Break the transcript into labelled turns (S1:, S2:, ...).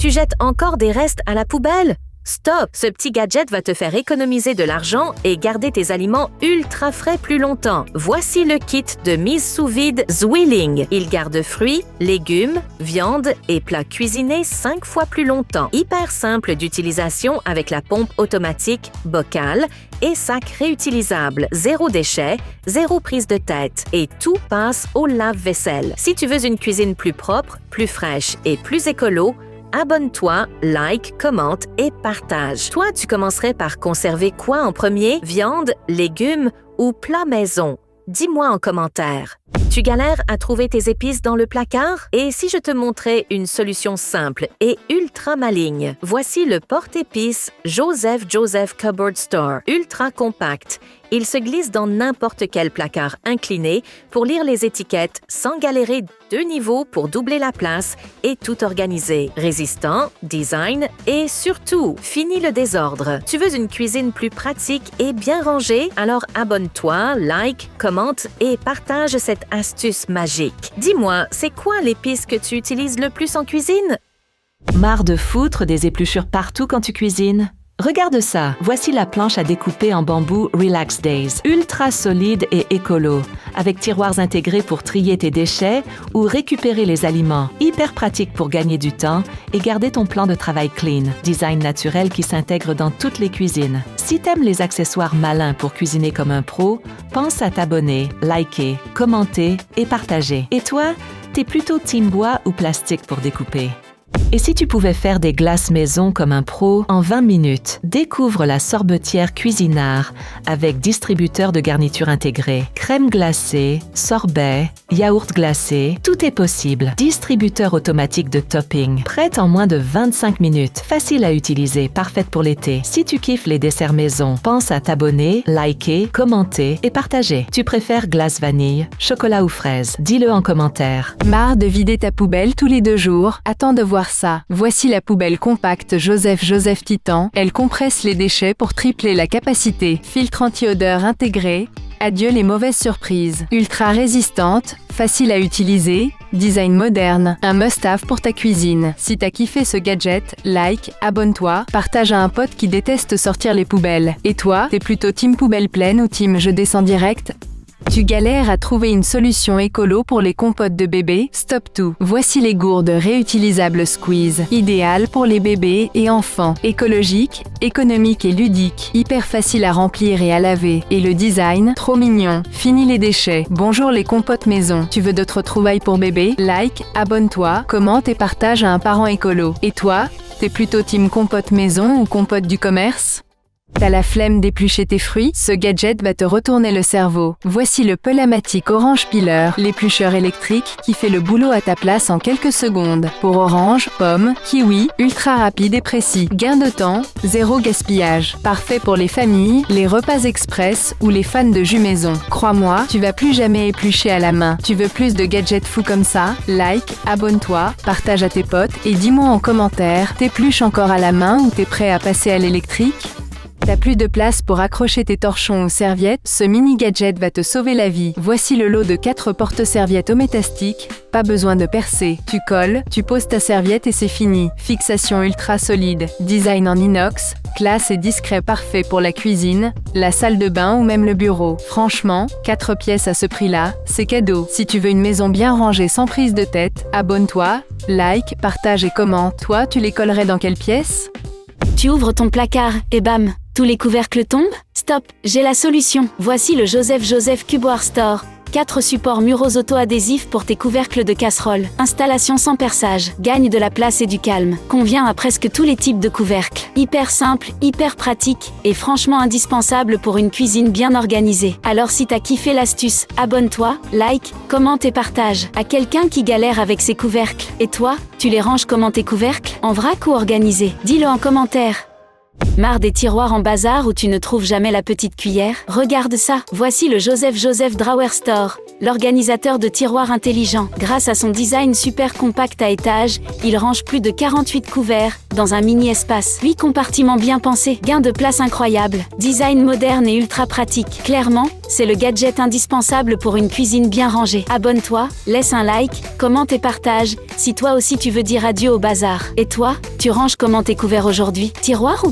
S1: Tu jettes encore des restes à la poubelle? Stop! Ce petit gadget va te faire économiser de l'argent et garder tes aliments ultra frais plus longtemps. Voici le kit de mise sous vide Zwilling. Il garde fruits, légumes, viande et plats cuisinés 5 fois plus longtemps. Hyper simple d'utilisation avec la pompe automatique, bocal et sac réutilisable. Zéro déchet, zéro prise de tête et tout passe au lave-vaisselle. Si tu veux une cuisine plus propre, plus fraîche et plus écolo, abonne-toi, like, commente et partage. Toi, tu commencerais par conserver quoi en premier? Viande, légumes ou plat maison? Dis-moi en commentaire. Tu galères à trouver tes épices dans le placard? Et si je te montrais une solution simple et ultra maligne? Voici le porte-épices Joseph Cupboard Store, ultra compact. Il se glisse dans n'importe quel placard incliné pour lire les étiquettes sans galérer 2 niveaux pour doubler la place et tout organiser. Résistant, design et surtout, fini le désordre. Tu veux une cuisine plus pratique et bien rangée? Alors abonne-toi, like, commente et partage cette astuce magique. Dis-moi, c'est quoi l'épice que tu utilises le plus en cuisine?
S2: Marre de foutre des épluchures partout quand tu cuisines? Regarde ça, voici la planche à découper en bambou Relax Days, ultra solide et écolo, avec tiroirs intégrés pour trier tes déchets ou récupérer les aliments. Hyper pratique pour gagner du temps et garder ton plan de travail clean. Design naturel qui s'intègre dans toutes les cuisines. Si t'aimes les accessoires malins pour cuisiner comme un pro, pense à t'abonner, liker, commenter et partager. Et toi, t'es plutôt team bois ou plastique pour découper? Et si tu pouvais faire des glaces maison comme un pro en 20 minutes? Découvre la sorbetière Cuisinart avec distributeur de garniture intégré. Crème glacée, sorbet, yaourt glacé, tout est possible. Distributeur automatique de topping, prête en moins de 25 minutes. Facile à utiliser, parfaite pour l'été. Si tu kiffes les desserts maison, pense à t'abonner, liker, commenter et partager. Tu préfères glace vanille, chocolat ou fraise? Dis-le en commentaire.
S3: Marre de vider ta poubelle tous les 2 jours? Attends de voir ça. Voici la poubelle compacte Joseph Titan. Elle compresse les déchets pour tripler la capacité. Filtre anti-odeur intégré. Adieu les mauvaises surprises. Ultra résistante, facile à utiliser, design moderne, un must-have pour ta cuisine. Si t'as kiffé ce gadget, like, abonne-toi, partage à un pote qui déteste sortir les poubelles. Et toi, t'es plutôt team poubelle pleine ou team je descends direct? Tu galères à trouver une solution écolo pour les compotes de bébés? Stop tout! Voici les gourdes réutilisables Squeeze, idéales pour les bébés et enfants. Écologique, économique et ludique, hyper facile à remplir et à laver. Et le design, trop mignon. Fini les déchets. Bonjour les compotes maison. Tu veux d'autres trouvailles pour bébé? Like, abonne-toi, commente et partage à un parent écolo. Et toi, t'es plutôt team compote maison ou compote du commerce? T'as la flemme d'éplucher tes fruits? Ce gadget va te retourner le cerveau. Voici le Pelamatic Orange Peeler, l'éplucheur électrique qui fait le boulot à ta place en quelques secondes. Pour orange, pomme, kiwi, ultra rapide et précis. Gain de temps, zéro gaspillage. Parfait pour les familles, les repas express ou les fans de jus maison. Crois-moi, tu vas plus jamais éplucher à la main. Tu veux plus de gadgets fous comme ça? Like, abonne-toi, partage à tes potes et dis-moi en commentaire, t'épluches encore à la main ou t'es prêt à passer à l'électrique? T'as plus de place pour accrocher tes torchons ou serviettes? Ce mini gadget va te sauver la vie. Voici le lot de 4 porte-serviettes hométastiques. Pas besoin de percer. Tu colles, tu poses ta serviette et c'est fini. Fixation ultra solide. Design en inox. Classe et discret parfait pour la cuisine, la salle de bain ou même le bureau. Franchement, 4 pièces à ce prix-là, c'est cadeau. Si tu veux une maison bien rangée sans prise de tête, abonne-toi, like, partage et commente. Toi, tu les collerais dans quelle pièce?
S4: Tu ouvres ton placard et bam, tous les couvercles tombent? Stop, j'ai la solution. Voici le Joseph Cupboard Store. 4 supports muraux auto-adhésifs pour tes couvercles de casserole. Installation sans perçage. Gagne de la place et du calme. Convient à presque tous les types de couvercles. Hyper simple, hyper pratique et franchement indispensable pour une cuisine bien organisée. Alors si t'as kiffé l'astuce, abonne-toi, like, commente et partage. À quelqu'un qui galère avec ses couvercles. Et toi, tu les ranges comment tes couvercles? En vrac ou organisé? Dis-le en commentaire. Marre des tiroirs en bazar où tu ne trouves jamais la petite cuillère? Regarde ça, voici le Joseph Drawer Store, l'organisateur de tiroirs intelligents. Grâce à son design super compact à étage, il range plus de 48 couverts dans un mini espace. 8 compartiments bien pensés, gain de place incroyable, design moderne et ultra pratique. Clairement, c'est le gadget indispensable pour une cuisine bien rangée. Abonne-toi, laisse un like, commente et partage, si toi aussi tu veux dire adieu au bazar. Et toi, tu ranges comment tes couverts aujourd'hui? Tiroir ou